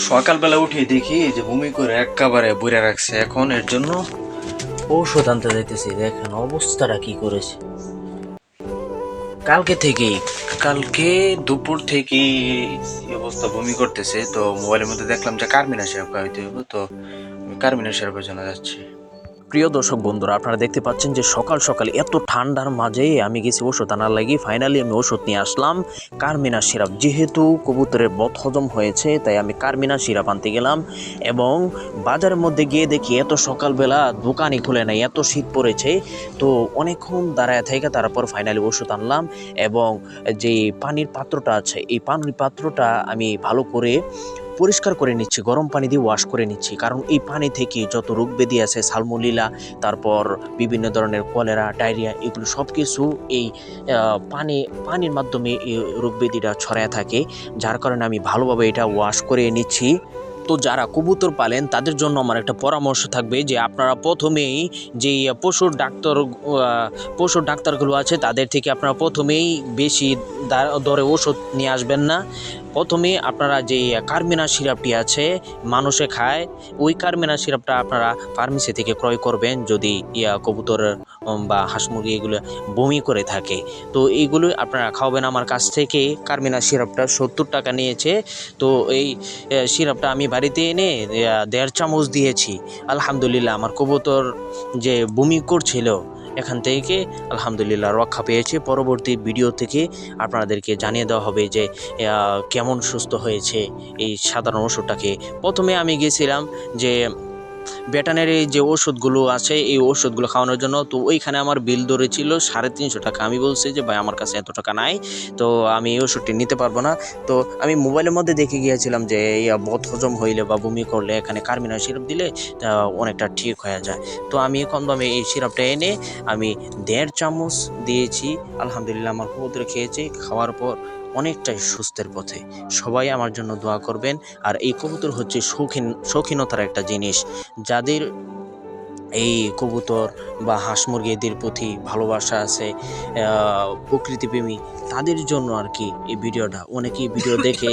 সকালবেলা উঠে দেখি যে বমি করে একেবারে বইরা রাখছে। এখন এর জন্য ঔষধ আনতে যাইতেছি। দেখেন অবস্থাটা কি করেছে। কালকে দুপুর থেকেই এই অবস্থা, বমি করতেছে। তো মোবাইলের মধ্যে দেখলাম যে কার্মিনা সিরাপ খাওয়াইতে হবে, তো আমি কার্মিনা সিরাপের জন্য যাচ্ছি। প্রিয় দর্শক বন্ধুরা, আপনারা দেখতে পাচ্ছেন যে সকাল সকাল এত ঠান্ডার মাঝে আমি গেছি ওষুধ আনার লাগি। ফাইনালি আমি ওষুধ নিয়ে আসলাম, কার্মিনা সিরাপ। যেহেতু কবুতরের বদহজম হয়েছে তাই আমি কার্মিনা সিরাপ আনতে গেলাম এবং বাজারের মধ্যে গিয়ে দেখি এত সকালবেলা দোকানই খুলে নাই, এত শীত পড়েছে। তো অনেকক্ষণ দাঁড়ায় থেকে তারপর ফাইনালি ওষুধ আনলাম এবং যে পানির পাত্রটা আছে এই পানির পাত্রটা আমি ভালো করে পরিষ্কার করে নিচ্ছি, গরম পানি দিয়ে ওয়াশ করে নিচ্ছি। কারণ এই পানি থেকে যত রোগ ব্যাধি আছে, সালমোনেলা, তারপর বিভিন্ন ধরনের কলেরা, ডায়রিয়া, এগুলো সব কিছু এই পানির মাধ্যমে এই রোগ ব্যাধিটা ছড়ায় থাকে। যার কারণে আমি ভালোভাবে এটা ওয়াশ করে নিচ্ছি। তো যারা কবুতর পালেন তাদের জন্য আমার একটা পরামর্শ থাকবে যে আপনারা প্রথমেই যেই পশুর ডাক্তারগুলো আছে তাদের থেকে আপনারা প্রথমেই বেশি দরে ওষুধ নিয়ে আসবেন না। প্রথমে আপনারা যে কার্মিনা সিরাপটি আছে মানুষে খায়, ওই কার্মিনা সিরাপটা আপনারা ফার্মেসি থেকে ক্রয় করবেন যদি কবুতর বা হাঁস মুরগি এগুলো বমি করে থাকে। তো এইগুলো আপনারা খাওয়াবেন আমার কাছ থেকে। কার্মিনা সিরাপটা 70 টাকা নিয়েছে। তো এই সিরাপটা আমি বাড়িতে এনে 1.5 চামচ দিয়েছি। আলহামদুলিল্লাহ আমার কবুতর যে বমি করছিল এখান থেকে আলহামদুলিল্লাহ রক্ষা পেয়েছে। পরবর্তী ভিডিও থেকে আপনাদেরকে জানিয়ে দেওয়া হবে যে কেমন সুস্থ হয়েছে এই সাধারণ ওষুধটাকে। প্রথমে আমি গেছিলাম যে ভেটেরিনারি যে ওষুধগুলো আছে এই ওষুধগুলো খাওয়ানোর জন্য। তো ওইখানে আমার বিল ধরেছিল 350 টাকা। আমি বলছি যে ভাই আমার কাছে এত টাকা নাই, তো আমি এই ওষুধটি নিতে পারবো না। তো আমি মোবাইলের মধ্যে দেখে গিয়েছিলাম যে এই বদহজম হইলে বা বমি করলে এখানে কার্মিনা সিরাপ দিলে অনেকটা ঠিক হয়ে যায়। তো আমি এখন দামে এই সিরাপটা এনে আমি 1.5 চামচ দিয়েছি। আলহামদুলিল্লাহ আমার কবুতর খেয়েছে, খাওয়ার পর অনেকটাই সুস্থের পথে। সবাই আমার জন্য দোয়া করবেন। আর এই কবুতর হচ্ছে শৌখিনতার একটা জিনিস। যাদের এই কবুতর বা হাঁস মুরগিদের প্রতি ভালোবাসা আছে, প্রকৃতিপ্রেমী, তাদের জন্য আর কি এই ভিডিওটা। অনেকেই ভিডিও দেখে